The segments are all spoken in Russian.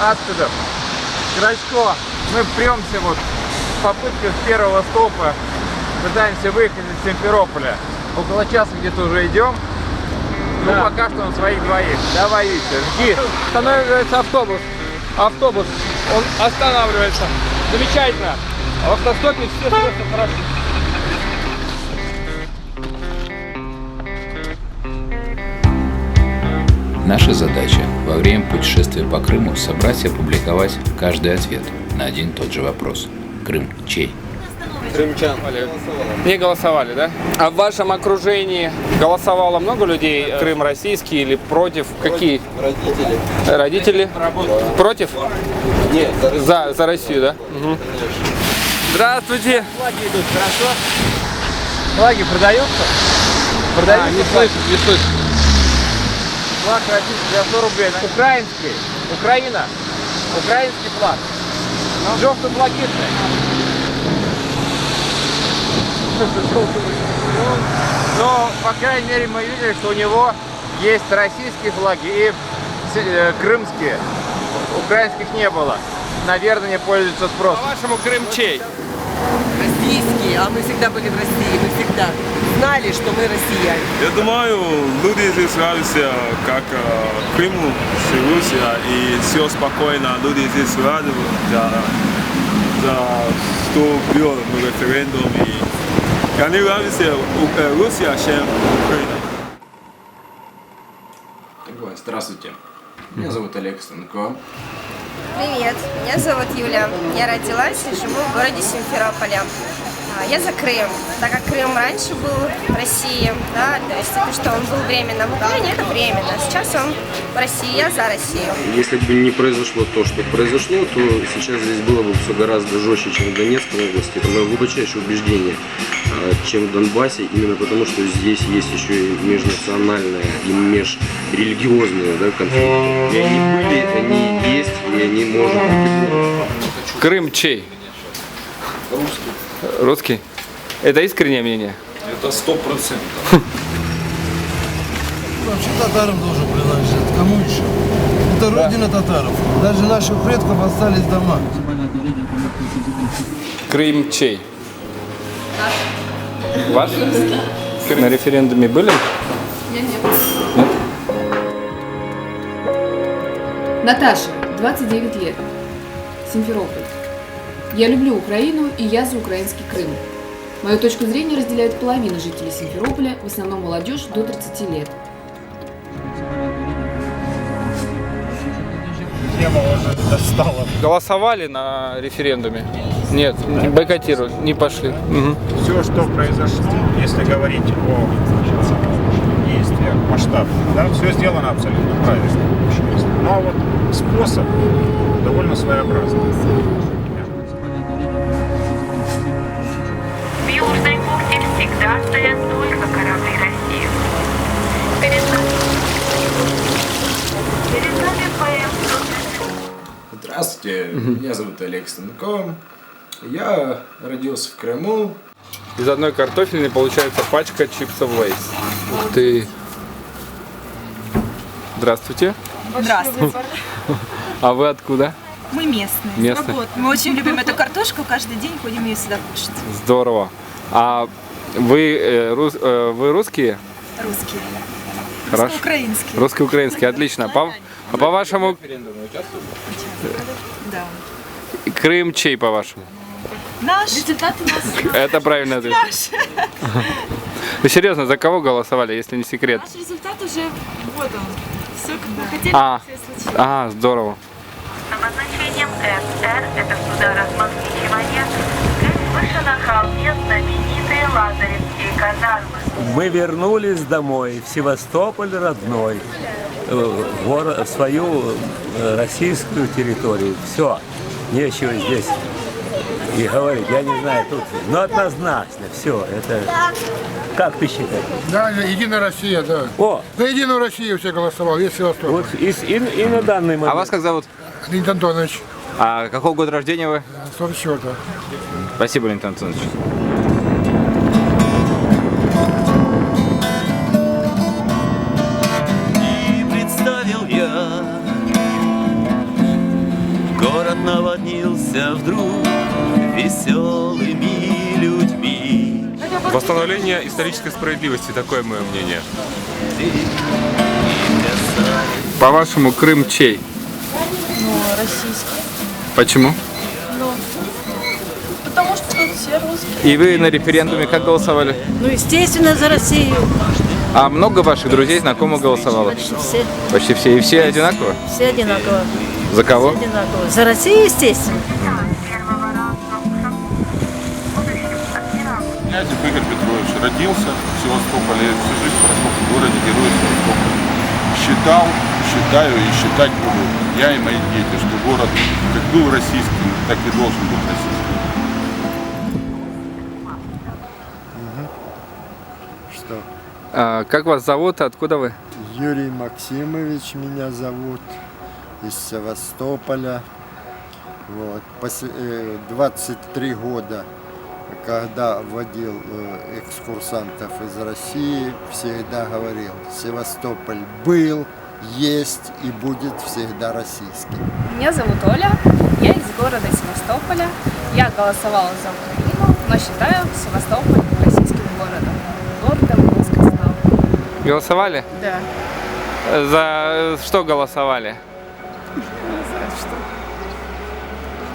Аспидов. Крачко. Мы премся вот в попытках первого стопа. Пытаемся выехать из Симферополя. Около часа где-то уже идем. Ну, пока что на своих двоих. Давай, Витя, жги. Останавливается автобус. Автобус. Он останавливается. Замечательно. В автостопе все просто хорошо. Наша задача во время путешествия по Крыму собрать и опубликовать каждый ответ на один и тот же вопрос. Крым чей? Крымчан. Не голосовали, да? А в вашем окружении голосовало много людей? Крым российский или против? Какие? Родители. Родители? Против? Нет, За Россию, да? Угу. Здравствуйте. Флаги идут, хорошо? Флаги продаются? Продаются Не флаги? слышу, не слышу. Флаг российский за 100 рублей. Украинский. Украина. Украинский флаг. Желто-блакитный. Но, по крайней мере, мы видели, что у него есть российские флаги и крымские. Украинских не было. Наверное, не пользуются спросом. По-вашему, Крым чей? Российские, а мы всегда были в России, мы всегда знали, что мы россияне. Я думаю, люди здесь радуются, как Крыму, Руссия, и все спокойно, люди здесь радуются за что был референдум, и они радуются Руссия, чем Украина. Здравствуйте, меня зовут Олег Станко. Привет, меня зовут Юля. Я родилась и живу в городе Симферополе. Я за Крым, так как Крым раньше был в России, да, то есть это что, он был временно в Украине, это временно. Сейчас он в России, я за Россию. Если бы не произошло то, что произошло, то сейчас здесь было бы все гораздо жестче, чем в Донецкой области. Это мое глубочайшее убеждение, чем в Донбассе, именно потому, что здесь есть еще и межнациональные и межрелигиозные, да, конфликты. И они были, они есть, и они, может быть, Крым чей? Русский. Это искреннее мнение? Это 100%. Вообще татарам должен принадлежать. Кому еще? Это родина татаров. Даже наших предков остались дома. Крым чей? Ваш? На референдуме были? Нет. Наташа, 29 лет. Симферополь. Я люблю Украину, и я за украинский Крым. Мою точку зрения разделяют половина жителей Симферополя, в основном молодежь до 30 лет. Тема уже достала. Голосовали на референдуме? Нет, бойкотировали, не пошли. Угу. Все, что произошло, если говорить о действиях масштабных, да, все сделано абсолютно правильно. Ну а вот способ довольно своеобразный. В Южной бухте всегда стоят только корабли России. Перед нами ПМ-130. Здравствуйте, меня зовут Олег Станко. Я родился в Крыму. Из одной картофельной получается пачка чипсов Лейс. Ты... Здравствуйте. Здравствуйте. А вы откуда? Мы местные. Местные. Мы очень любим эту картошку, каждый день ходим ее сюда кушать. Здорово. А вы русские? Русские. Хорошо. Русско-украинские. Русско-украинские, отлично. А по-вашему... Да. Крым чей, по-вашему? Наш. Результаты нас. Это правильный ответ. Наш. Вы серьезно, за кого голосовали, если не секрет? Наш результат уже вот он. Все, как мы хотели, все случилось. С Здорово. обозначением СР, это суда размагничивания, выше на холме знаменитые Лазаревские казармы. Мы вернулись домой, в Севастополь родной, в свою российскую территорию. Все, нечего здесь и говорить, я не знаю, тут, но однозначно, все, это, как ты считаешь? Да, Единая Россия, да. О! За Единую Россию все голосовал, весь Севастополь. Вот и на данный момент. А вас как зовут? Леонид Антонович. А какого года рождения вы? 44-го. Спасибо, Леонид Антонович. И представил я город наводнился вдруг веселыми людьми. Восстановление исторической справедливости, такое мое мнение. По-вашему, Крым чей? Ну, российский. Почему? Ну, потому что тут все русские. И вы на референдуме как голосовали? Ну, естественно, за Россию. А много ваших друзей, знакомых голосовало? Почти все. Почти все. И все одинаково? Все одинаково. За кого? Все одинаково. За Россию, естественно. Князев Игорь Петрович родился в Севастополе, всю жизнь прошел в городе Героя Севастополя. Считал, считаю и считать буду я и мои дети, что город как был российским, так и должен быть российским. Что? Как вас зовут? Откуда вы? Юрий Максимович меня зовут, из Севастополя. Вот. 23 года, когда водил экскурсантов из России, всегда говорил, Севастополь был, есть и будет всегда российским. Меня зовут Оля, я из города Севастополя. Я голосовала за Украину, но считаю Севастополь российским городом русской славы. Голосовали? Да. За что голосовали?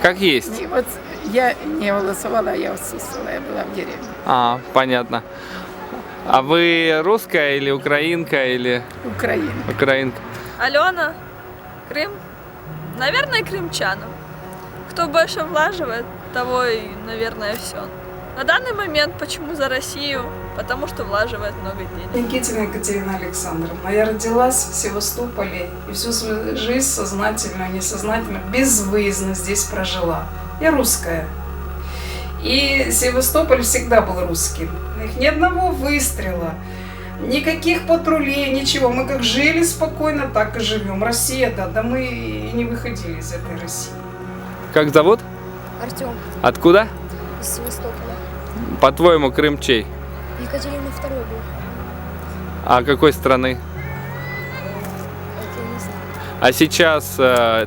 Как есть? Вот я не голосовала, я отсутствовала, я была в деревне. Понятно. А вы русская или украинка, или... Украинка. Украинка. Алена, Крым? Наверное, крымчанам. Кто больше влаживает, того и, наверное, все. На данный момент почему за Россию? Потому что влаживает много денег. Никитина Екатерина Александровна. Я родилась в Севастополе и всю свою жизнь сознательно, несознательно, безвыездно здесь прожила. Я русская. И Севастополь всегда был русским. Ни одного выстрела, никаких патрулей, ничего. Мы как жили спокойно, так и живем. Россия, да мы и не выходили из этой России. Как зовут? Артем. Откуда? Из Севастополя. По-твоему, Крым чей? Екатерина II был. А какой страны? Это я не знаю. А сейчас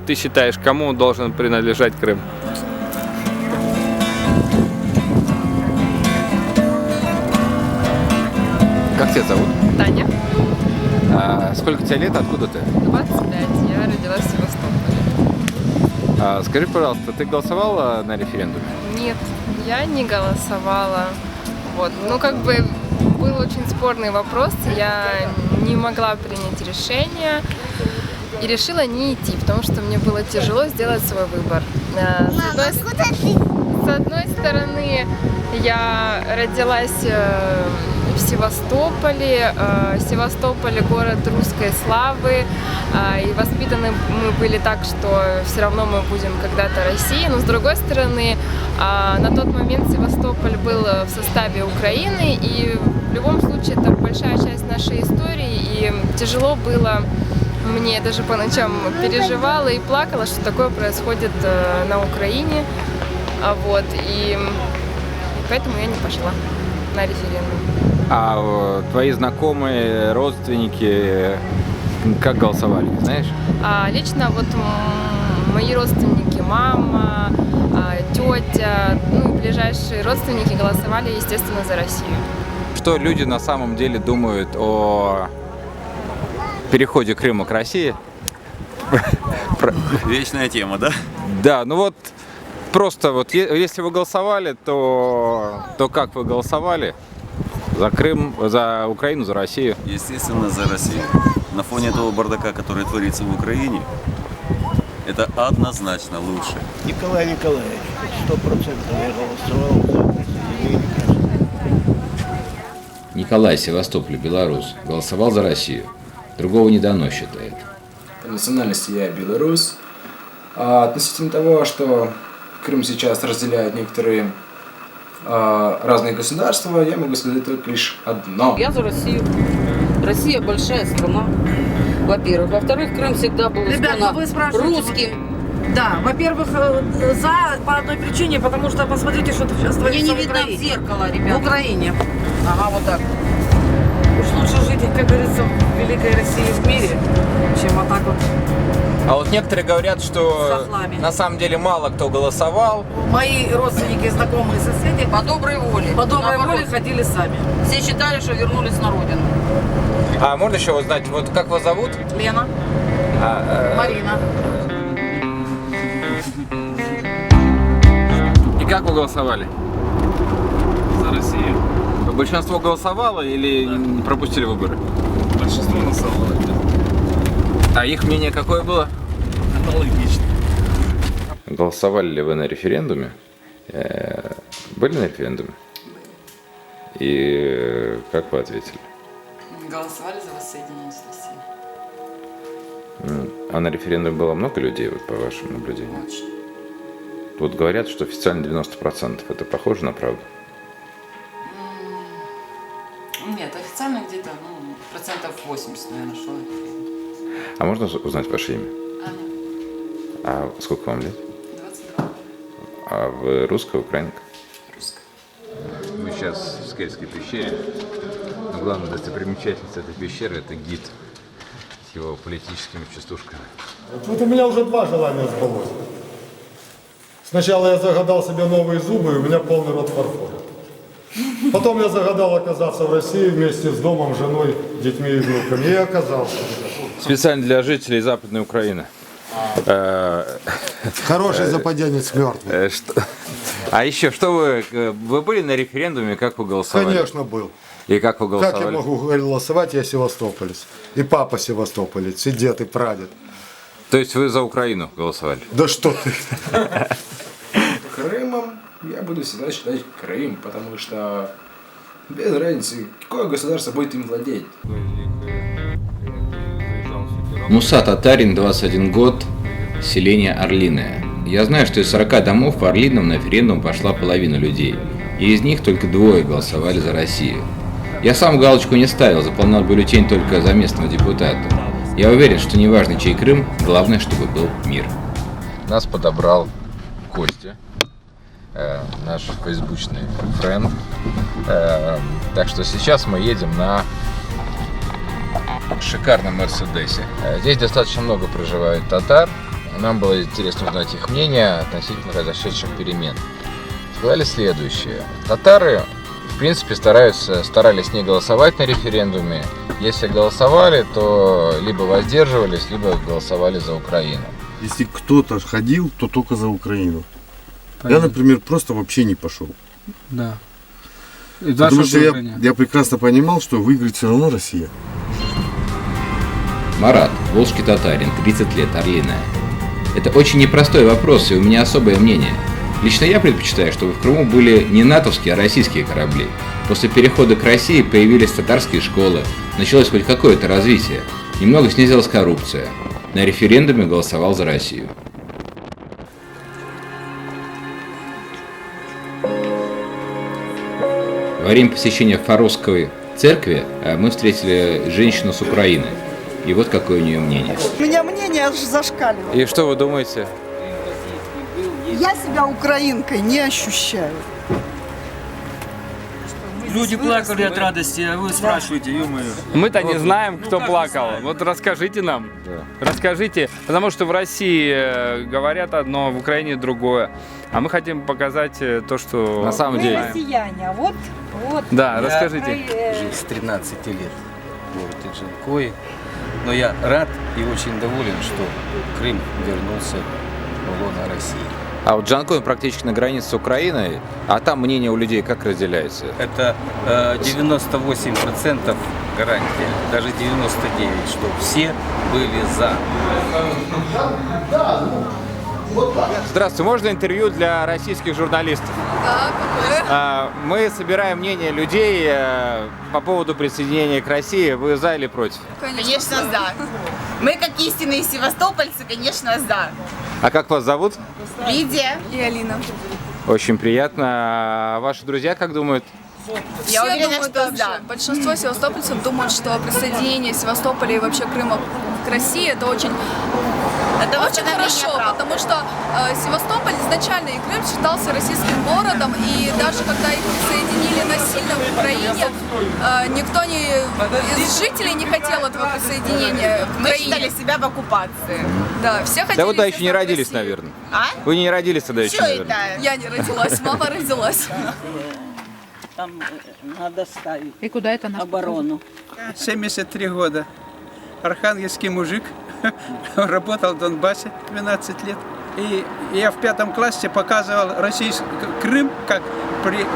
ты считаешь, кому должен принадлежать Крым? Как тебя зовут? Таня. Сколько тебе лет? Откуда ты? 25. Я родилась в Севастополе. Скажи, пожалуйста, ты голосовала на референдуме? Нет, я не голосовала. Вот. Ну, как бы был очень спорный вопрос. Я не могла принять решение и решила не идти, потому что мне было тяжело сделать свой выбор. С одной стороны, я родилась в Севастополе. Севастополь — город русской славы. И воспитаны мы были так, что все равно мы будем когда-то Россией. Но с другой стороны, на тот момент Севастополь был в составе Украины. И в любом случае это большая часть нашей истории. И тяжело было. Мне даже по ночам переживала и плакала, что такое происходит на Украине. Вот. И поэтому я не пошла на референдум. А твои знакомые, родственники, как голосовали, знаешь? Лично вот мои родственники, мама, тетя, ну и ближайшие родственники голосовали, естественно, за Россию. Что люди на самом деле думают о переходе Крыма к России? Вечная тема, да? Да, ну вот просто вот если вы голосовали, то как вы голосовали? За Крым, за Украину, за Россию? Естественно, за Россию. На фоне этого бардака, который творится в Украине, это однозначно лучше. Николай Николаевич, 100% я голосовал за присоединение к России. Николай, Севастополь, белорус, голосовал за Россию. Другого не дано, считает. По национальности я белорус. А относительно того, что Крым сейчас разделяют некоторые разные государства, я могу сказать только лишь одно. Я за Россию. Россия большая страна, во-первых. Во-вторых, Крым всегда был русским. Да, во-первых, за по одной причине, потому что посмотрите, что сейчас творится в Украине. В зеркало, ребята. В Украине. Ага, вот так. Уж лучше жить, как говорится, в великой России в мире, чем вот так вот А вот некоторые говорят, что Сослами. на самом деле мало кто голосовал. Мои родственники, знакомые, соседи По доброй воле. по доброй Наоборот. воле ходили сами. Все считали, что вернулись на родину. А можно еще узнать, вот как вас зовут? Лена, Марина. И как вы голосовали? За Россию. Большинство голосовало или не пропустили выборы? Большинство голосовало. А их мнение какое было? Аналогично. Голосовали ли вы на референдуме? Были на референдуме? И как вы ответили? Голосовали за воссоединение с Россией. А на референдуме было много людей, вот, по вашим наблюдениям? Очень. Вот говорят, что официально 90%. Это похоже на правду? Нет, официально где-то, процентов 80, наверное, шло. А можно узнать ваше имя? Аня. А сколько вам лет? 22. А вы русская, украинка? Русская. Мы сейчас в Скельской пещере. Но главная достопримечательность этой пещеры — это гид с его политическими частушками. Вот у меня уже два желания сбылось. Сначала я загадал себе новые зубы, и у меня полный рот фарфора. Потом я загадал оказаться в России вместе с домом, женой, детьми и внуками. И оказался. Специально для жителей Западной Украины. Хороший западенец мертвый. А еще, что вы были на референдуме, как вы голосовали? Конечно, был. И как вы голосовали? Как я могу голосовать, я севастополец. И папа севастополец, и дед, и прадед. То есть вы за Украину голосовали? Да что ты. Крымом я буду всегда считать Крым, потому что без разницы, какое государство будет им владеть. Муса Татарин, 21 год, селение Орлиное. Я знаю, что из 40 домов в Орлином на референдум пошла половина людей, и из них только 2 голосовали за Россию. Я сам галочку не ставил, заполнял бюллетень только за местного депутата. Я уверен, что неважно, чей Крым, главное, чтобы был мир. Нас подобрал Костя, наш фейсбучный френд. Так что сейчас мы едем на шикарном Мерседесе. Здесь достаточно много проживает татар. Нам было интересно узнать их мнение относительно произошедших перемен. Сказали следующее. Татары, в принципе, старались не голосовать на референдуме. Если голосовали, то либо воздерживались, либо голосовали за Украину. Если кто-то ходил, то только за Украину. Понятно. Я, например, просто вообще не пошел. Да. Потому что я прекрасно понимал, что выиграет все равно Россия. Марат, волжский татарин, 30 лет, Орлиное. Это очень непростой вопрос, и у меня особое мнение. Лично я предпочитаю, чтобы в Крыму были не натовские, а российские корабли. После перехода к России появились татарские школы, началось хоть какое-то развитие. Немного снизилась коррупция. На референдуме голосовал за Россию. Во время посещения Фаровской церкви мы встретили женщину с Украины. И вот какое у нее мнение. У меня мнение аж зашкаливает. И что вы думаете? Я себя украинкой не ощущаю. Люди плакали от радости, а вы спрашиваете, ё-моё. Мы-то не знаем, кто плакал. Вот расскажите нам. Расскажите, потому что в России говорят одно, в Украине другое. А мы хотим показать то, что на самом деле. Мы россияне, а вот. Да, расскажите. Жил с 13 лет в городе Джанкой. Но я рад и очень доволен, что Крым вернулся в лоно России. А вот Джанкой практически на границе с Украиной, а там мнение у людей как разделяется? Это 98% гарантия, даже 99%, что все были за. Здравствуйте, можно интервью для российских журналистов? Да, какое? Мы собираем мнение людей по поводу присоединения к России. Вы за или против? Конечно, за. Мы, как истинные севастопольцы, конечно, за. А как вас зовут? Лидия и Алина. Очень приятно. А ваши друзья как думают? Я уверена, что да. Большинство севастопольцев думают, что присоединение Севастополя и вообще Крыма к России — это очень Это Очень хорошо, потому что Севастополь изначально и Крым считался российским городом, и даже когда их присоединили насильно в Украине, никто из жителей не хотел этого присоединения к Мы Украине. считали себя в оккупации. Да, все хотели. Да вы тогда еще все не в родились, Россию. наверное. А? Вы не родились тогда еще, Что наверное. это? Я не родилась, мама родилась. Там надо ставить. И куда это нас оборону? 73 года. Архангельский мужик. Работал в Донбассе 12 лет. И я в 5 классе показывал Крым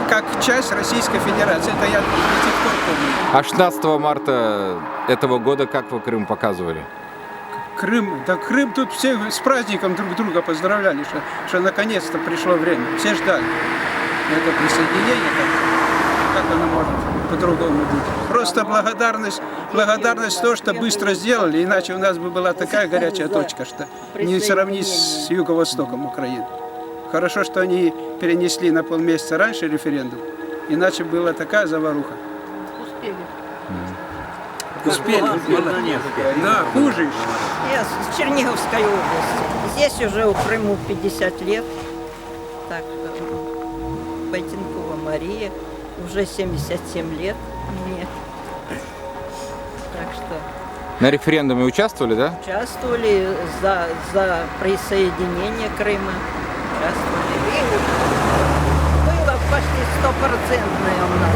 как часть Российской Федерации. Это я до сих пор помню. А 16 марта этого года как вы Крым показывали? Крым тут все с праздником друг друга поздравляли, что наконец-то пришло время. Все ждали. Это присоединение, как оно может по-другому быть. Просто благодарность то, что быстро сделали, иначе у нас бы была такая горячая точка, что не сравнить с юго-востоком Украины. Хорошо, что они перенесли на полмесяца раньше референдум, иначе была такая заваруха. Успели. Да, хуже. Я с Черниговской области. Здесь уже у Крыму 50 лет. Так, Войтенкова Мария. Уже 77 лет мне. Так что На референдуме участвовали, да? участвовали за присоединение Крыма. Участвовали. И было почти 100% у нас.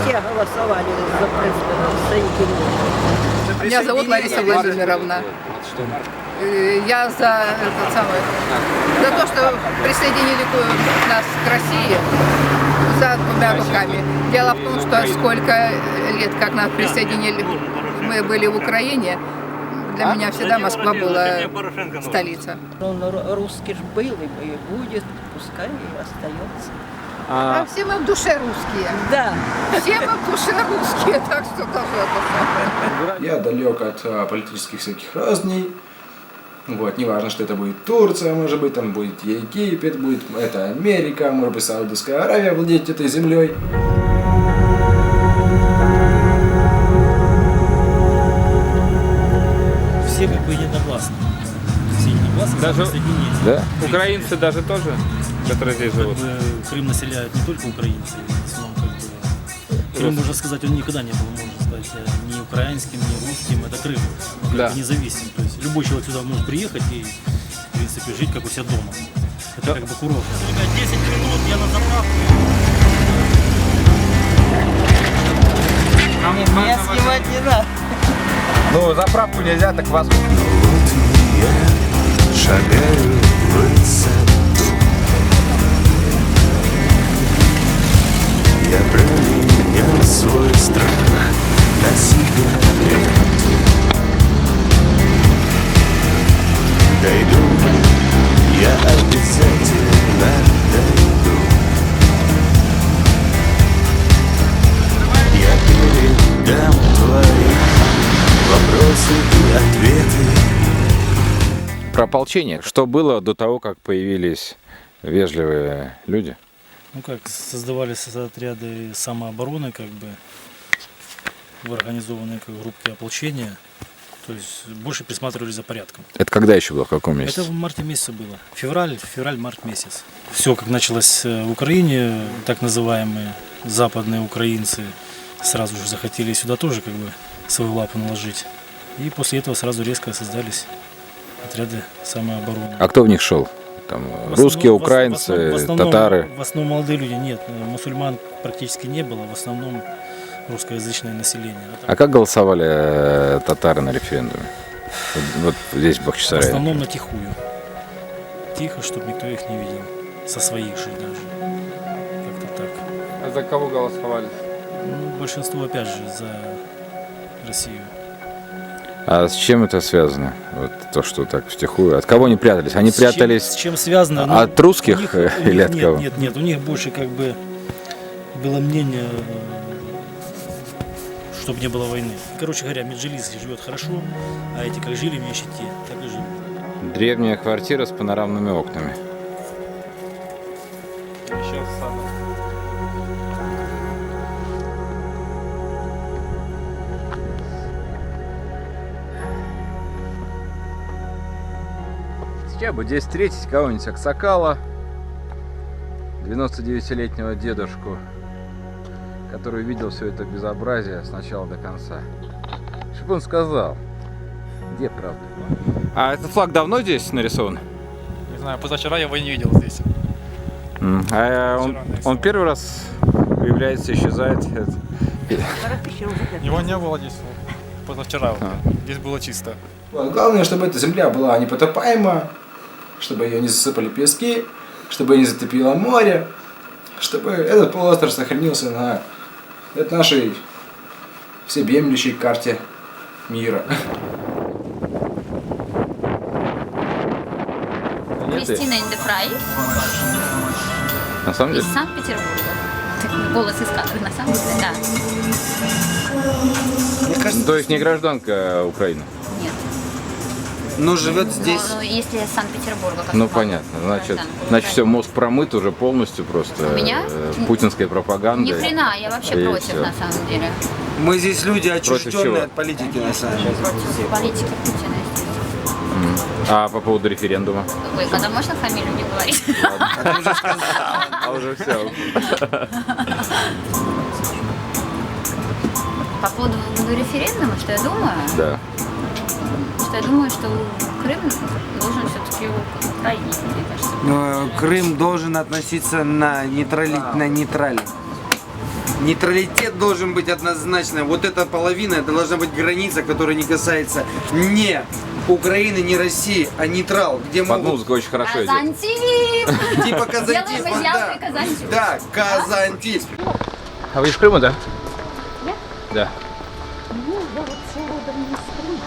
Все голосовали за присоединение. Меня зовут Лариса Владимировна. Я за то, что присоединили нас к России, за двумя руками. Дело в том, что сколько лет, как нас присоединили, мы были в Украине, для меня всегда Москва была столица. Он русский ж был и будет, пускай и остается. А все мы в душе русские. Да. Все мы в душе русские, так что тоже это самое. Я далек от политических всяких разней. Вот, неважно, что это будет Турция, может быть, там будет Египет, будет это Америка, может быть, Саудовская Аравия владеть этой землей. Все как бы единогласны. Все единогласны Даже- за присоединение. Да? Украинцы даже тоже, которые здесь Как живут? бы Крым населяют не только украинцы, в основном как бы Крым, можно сказать, он никогда не был, можно сказать, ни украинским, ни русским, это Крым. Он как бы независим. То есть любой человек сюда может приехать и, в принципе, жить как у себя дома. Это как бы курорт. Ребят, 10 минут, я на заправку. Меня снимать не надо. Ну, заправку нельзя, так вас... Шагаю в высоту. Я променял свой страх на сигарету. Дойду, я обязательно дойду. Я передам твои вопросы и ответы. Про ополчение. Что было до того, как появились вежливые люди? Ну как, создавались отряды самообороны, как бы, в организованные как, группы ополчения. То есть больше присматривали за порядком. Это когда еще было? В каком месяце? Это в марте месяце было. Февраль-март месяц. Все, как началось в Украине, так называемые западные украинцы сразу же захотели сюда тоже как бы свою лапу наложить. И после этого сразу резко создались отряды самообороны. А кто в них шел? Там русские, украинцы, татары? В основном молодые люди. Нет, мусульман практически не было. В основном русскоязычное население. А как голосовали татары на референдуме? Вот здесь, в В Бахчисарае. основном натихую. Тихо, чтобы никто их не видел. Со своих же даже. Как-то так. А за кого голосовали? Ну, большинство, опять же, за Россию. А с чем это связано? Вот то, что так втихую. От кого они прятались? Они прятались С чем связано? Ну, от русских у них или от кого? Нет, у них больше как бы было мнение, чтобы не было войны. Короче говоря, Меджлис живет хорошо, а эти как жили в нищете, так и живут. Древняя квартира с панорамными окнами. Еще с садом. Хотя бы здесь встретить кого-нибудь Аксакала, 99-летнего дедушку, который видел все это безобразие с начала до конца. Чтобы он сказал, где правда. А этот флаг давно здесь нарисован? Не знаю, позавчера я его не видел здесь. Он первый раз появляется, исчезает? Его не было здесь позавчера. Здесь было чисто. Главное, чтобы эта земля была непотопаема, чтобы ее не засыпали пески, чтобы ее не затопило море, чтобы этот полуостров сохранился на нашей всеобъемлющей карте мира. Кристина Индефрай. На самом деле? Из Санкт-Петербурга. Голос из кадры, на самом деле, да. То есть не гражданка Украины? Нет. Но живет здесь. Но если из Санкт-Петербурга. Ну понятно, значит все, мозг промыт уже полностью просто. У меня? Путинской пропагандой. Ни хрена, я вообще И против, всё. на самом деле. Мы здесь люди Против чего? отчужденные от политики, на самом деле. Против политики Путина, естественно. А по поводу референдума? Ой, когда можно фамилию не говорить? А уже все. По поводу референдума, что я думаю? Да. Что я думаю, что Крым должен все-таки к Украине, мне кажется. Но Крым должен относиться на нейтраль. Нейтралитет должен быть однозначно. Вот эта половина, это должна быть граница, которая не касается не Украины, не России, а нейтрал, где Под могут... музыку очень хорошо идет. Казантип! Типа казантизма, Делаем да. изъявку казантип. Да, казантизм. А вы из Крыма, да? Я? Да. Ну, я вот родом не из Крыма.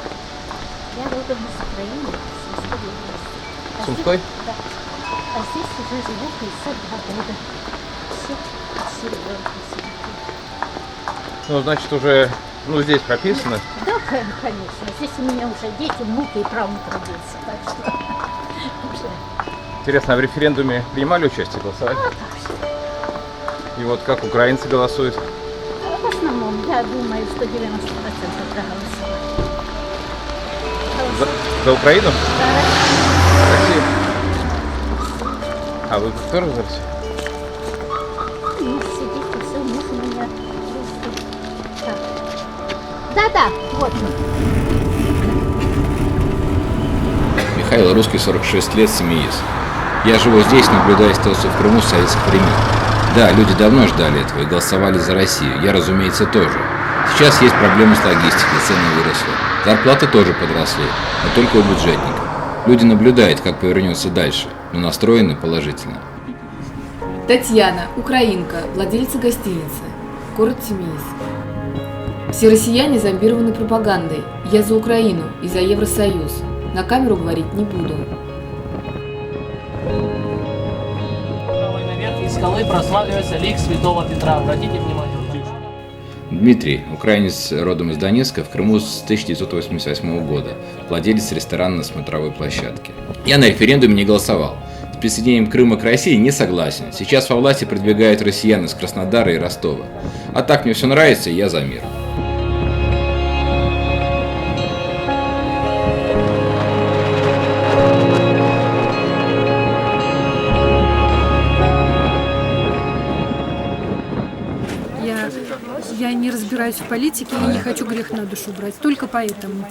Я родом из Украины, с Сумской области. Сумской? Да. А здесь уже живу 52 года. Все от ребенка. Ну, значит, уже, здесь прописано. Да, конечно. Здесь у меня уже дети, внуки и правнук родился. Так что уже... Интересно, а в референдуме принимали участие, голосовали? И вот как украинцы голосуют? В основном, я думаю, что 90% проголосовали. За Украину? Да. Россию. А вы кто за Россию? Ну, сидите, все, муж у меня русский. Так. Да-да, вот. Михаил Русский, 46 лет, семьист. Я живу здесь, наблюдая ситуацию в Крыму с советских времен. Да, люди давно ждали этого и голосовали за Россию. Я, разумеется, тоже. Сейчас есть проблемы с логистикой, цены выросли. Зарплаты тоже подросли, но только у бюджетников. Люди наблюдают, как повернется дальше, но настроены положительно. Татьяна, украинка, владельца гостиницы. Город Семейск. Все россияне зомбированы пропагандой. Я за Украину и за Евросоюз. На камеру говорить не буду. Из скалы просматривается лик святого Петра. Обратите внимание. Дмитрий, украинец родом из Донецка, в Крыму с 1988 года, владелец ресторана на смотровой площадке. Я на референдуме не голосовал. С присоединением Крыма к России не согласен. Сейчас во власти продвигают россиян из Краснодара и Ростова. А так мне все нравится, и я за мир. Я не разбираюсь в политике и не хочу грех на душу брать. Только поэтому.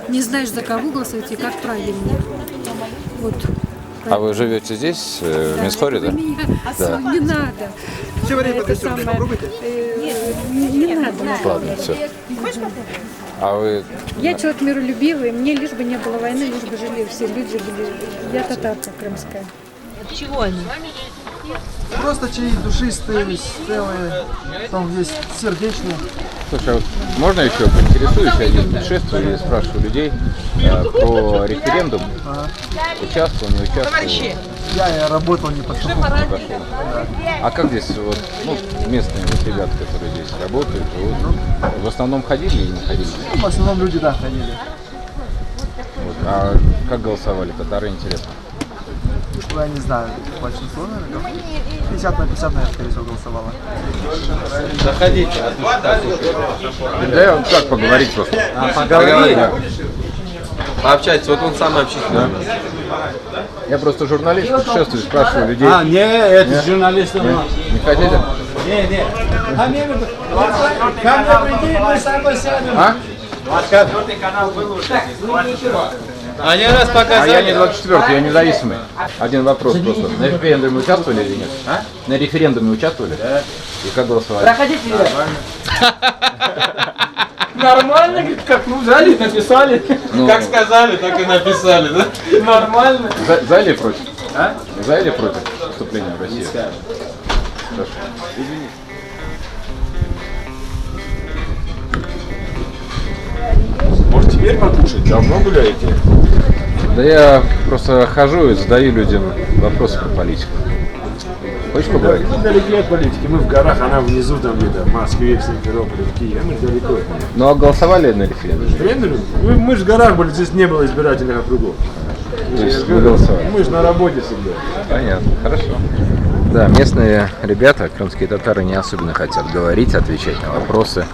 Не знаешь, за кого голосовать и как правильно. Вот. А вы живете здесь, в Мисхоре, да? Да. Не надо. Все время это самое, не надо. Ладно, все. А вы... Я человек миролюбивый, мне лишь бы не было войны, лишь бы жили все люди были. Я татарка крымская. Чего они? Просто чаи душистые, целые, там есть сердечные. Слушай, а вот можно еще поинтересуюсь? Я здесь путешествую и спрашиваю людей про референдум. Участвовал, не участвовал? Я работал, не пошел. А как здесь вот, местные вот ребята, которые здесь работают, живут, в основном ходили или не ходили? В основном люди, да, ходили. Вот. А как голосовали? Татары, интересно. Я не знаю, большинство, наверное, 50 на 50, наверное, скорее всего, голосовало. Заходите. Да я вот как поговорить просто. Поговорить? Да. Пообщайтесь, вот он самый общительный. Да. Я просто журналист, путешествую, спрашиваю людей. А, не, это журналист. Не хотите? Не. Ко мне приди, мы с тобой сядем. А? 24 канал был уже. Один раз показали. А я не 24-й, я независимый. Один вопрос просто. На референдуме участвовали или нет? А? На референдуме участвовали? Да. И как голосовали? Проходите, Нормально, как ну взяли, написали. Ну, как сказали, так и написали, да? Нормально. За или против? А? За или против вступления в Россию? Хорошо. Извини. Может, теперь покушать? Давно гуляете? Да я просто хожу и задаю людям вопросы про политику. Хочешь поговорить? Мы далеки от политики. Мы в горах, она внизу там где-то, в Москве, в Симферополе, в Киеве. Мы далеко от нее. Ну а голосовали на референдуме? Референдуме? Мы же в горах были, здесь не было избирательных округов. То есть вы голосовали? Мы же на работе всегда. Понятно, хорошо. Да, местные ребята, крымские татары, не особенно хотят говорить, отвечать на вопросы.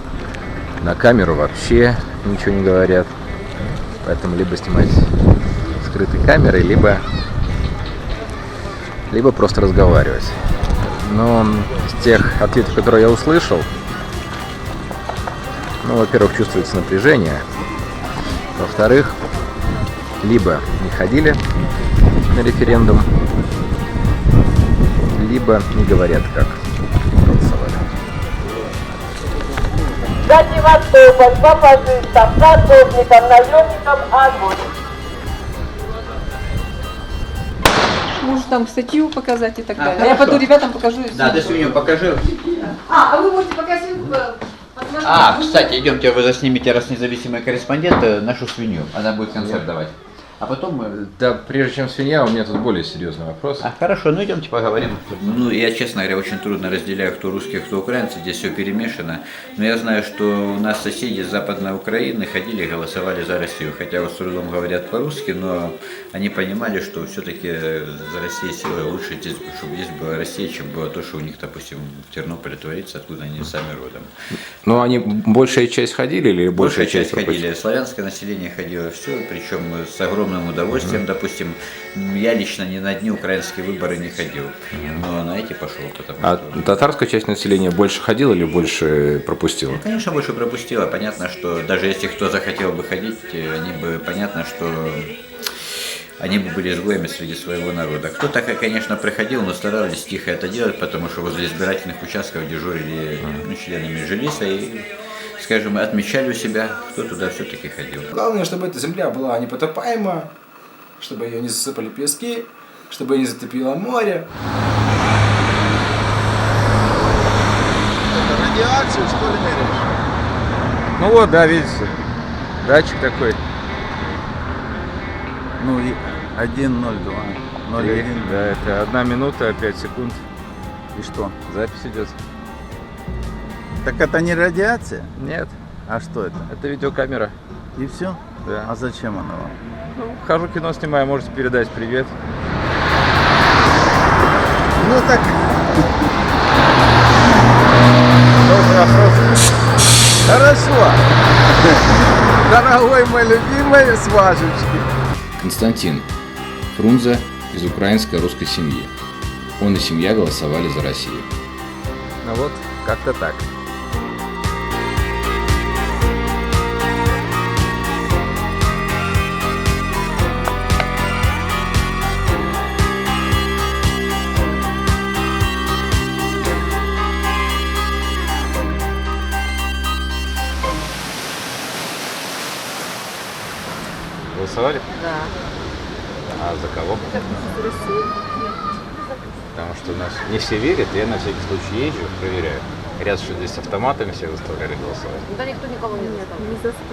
На камеру вообще ничего не говорят. Поэтому либо снимать скрытой камерой, либо просто разговаривать. Но с тех ответов, которые я услышал, ну, во-первых, чувствуется напряжение. Во-вторых, либо не ходили на референдум, либо не говорят, как голосовали. Владивостоком по фашистам, засобникам, наемникам огонь. Может там статью показать и так далее. Я пойду ребятам покажу. Да, ты свинью покажи. А вы можете показать А, кстати, идемте, вы заснимите, раз независимый корреспондент, нашу свинью. Она будет концерт давать. А потом мы... Да, прежде чем свинья, у меня тут более серьезный вопрос. А, хорошо, ну идемте поговорим. Ну, я, честно говоря, очень трудно разделяю, кто русские, кто украинцы, здесь все перемешано. Но я знаю, что у нас соседи с Западной Украины ходили и голосовали за Россию. Хотя вот с трудом говорят по-русски, но они понимали, что все-таки за Россией сила лучше, чтобы здесь была Россия, чем было то, что у них, допустим, в Тернополе творится, откуда они сами родом. Ну, они большая часть ходили или большая часть ходили? Славянское население ходило все, причем с огромным удовольствием, допустим, я лично ни на дни украинские выборы не ходил, но на эти пошел, потому что... А татарская часть населения больше ходила или больше пропустила? Ну, конечно, больше пропустила. Понятно, что даже если кто захотел бы ходить, они бы, понятно, что они бы были изгоями среди своего народа. Кто-то, конечно, приходил, но старались тихо это делать, потому что возле избирательных участков дежурили членами жилиса и, скажем, отмечали у себя, кто туда все-таки ходил. Главное, чтобы эта земля была непотопаема, чтобы ее не засыпали пески, чтобы ее не затопило море. Это радиацию, что ли, меряешь? Ну вот, да, видите, датчик такой. Ну и 1:02, 0:1. Да, это 1 минута 5 секунд. И что? Запись идет. Так это не радиация? Нет. А что это? Это видеокамера. И все? Да. А зачем она вам? Ну, хожу, кино снимаю, можете передать привет. Ну так. Добрый вопрос. Хорошо. Дорогой мой любимый, с Вашечки. Константин Фрунзе из украинской русской семьи. Он и семья голосовали за Россию. Ну вот, как-то так. Голосовали? Да. А за кого? За Россию. Потому что у нас не все верят, я на всякий случай езжу, проверяю. Говорят, что здесь автоматами все заставляли голосовать. Да никто никого не заставлял.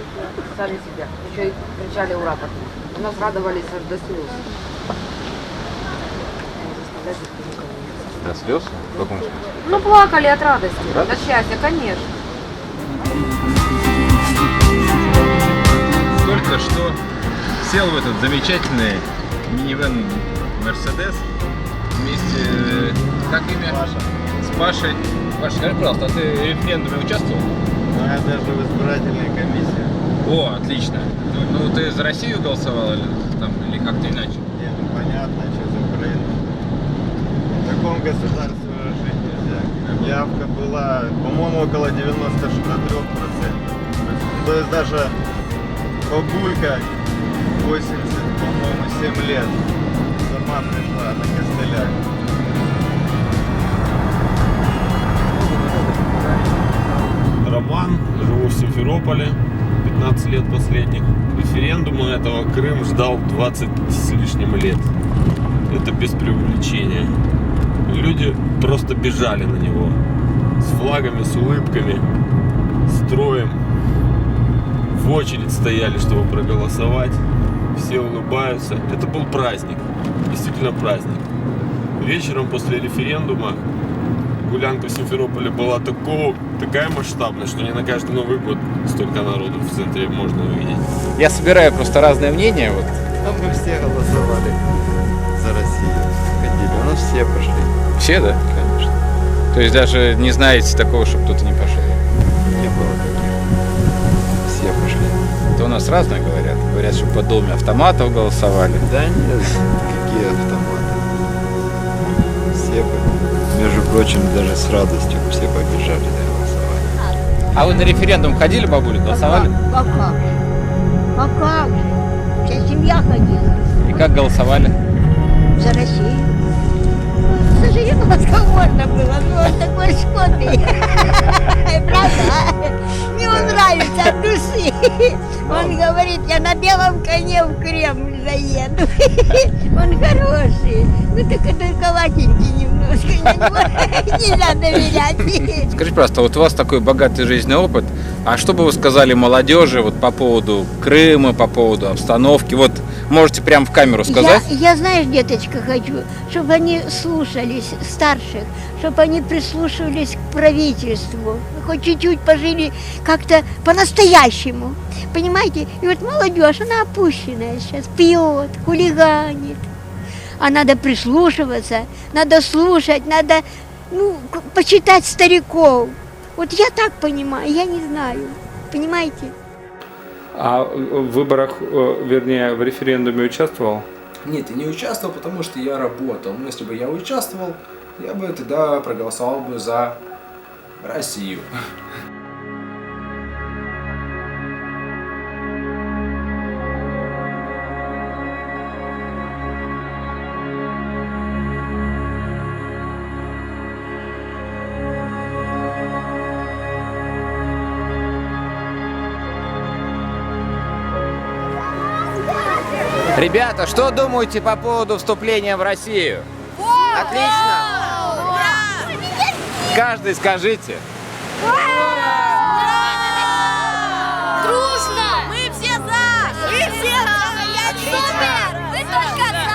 Сами себя. Еще и кричали ура потом. У нас радовались аж до слез. До слез? В каком смысле? Ну плакали от радости, Радость? от счастья, конечно. Только что сел в этот замечательный минивэн Мерседес вместе, как имя? С Пашей. Паша, скажи, пожалуйста, а ты в референдуме участвовал? Ну, я даже в избирательной комиссии. О, отлично. Ну, ты за Россию голосовал или как-то иначе? Нет, государство жить нельзя. Явка была, по-моему, около 93%. То есть даже бабулька 80, по-моему, 7 лет сама пришла на костылях. Роман, живу в Симферополе, 15 лет последних. Референдума этого Крым ждал 20 с лишним лет. Это без преувеличения. Люди просто бежали на него. С флагами, с улыбками, строем. В очередь стояли, чтобы проголосовать. Все улыбаются. Это был праздник. Действительно праздник. Вечером после референдума гулянка в Симферополе была такая масштабная, что не на каждый Новый год столько народу в центре можно увидеть. Я собираю просто разные мнения. Вот. Мы все голосовали за Россию. Ходили. У нас все пошли. Все, да? Конечно. То есть даже не знаете такого, чтобы кто-то не пошел? Не было таких. Все пошли. Это у нас разное говорят. Говорят, что по доме автоматов голосовали. Да нет, какие автоматы. Все, между прочим, даже с радостью все побежали голосовать. А вы на референдум ходили, бабуля, голосовали? А как же? Вся семья ходила. И как голосовали? За Россию. За Жириновского можно было, но он такой шкодный. Правда? Мне он нравится от души. Он говорит, я на белом коне в Кремль заеду. Он хороший. Ну только далековатенький немножко. Нельзя доверять. Скажите, пожалуйста, вот у вас такой богатый жизненный опыт. А что бы вы сказали молодежи вот по поводу Крыма, по поводу обстановки? Вот можете прямо в камеру сказать? Я знаешь, деточка, хочу, чтобы они слушались старших, чтобы они прислушивались к правительству, хоть чуть-чуть пожили как-то по-настоящему. Понимаете? И вот молодежь, она опущенная сейчас, пьет, хулиганит. А надо прислушиваться, надо слушать, надо почитать стариков. Вот я так понимаю, я не знаю. Понимаете? А в выборах, вернее, в референдуме участвовал? Нет, я не участвовал, потому что я работал. Но если бы я участвовал, я бы тогда проголосовал бы за Россию. Ребята, что думаете по поводу вступления в Россию? Отлично! Каждый скажите. Дружно! Мы все за! Мы все за! Супер! Вы только за!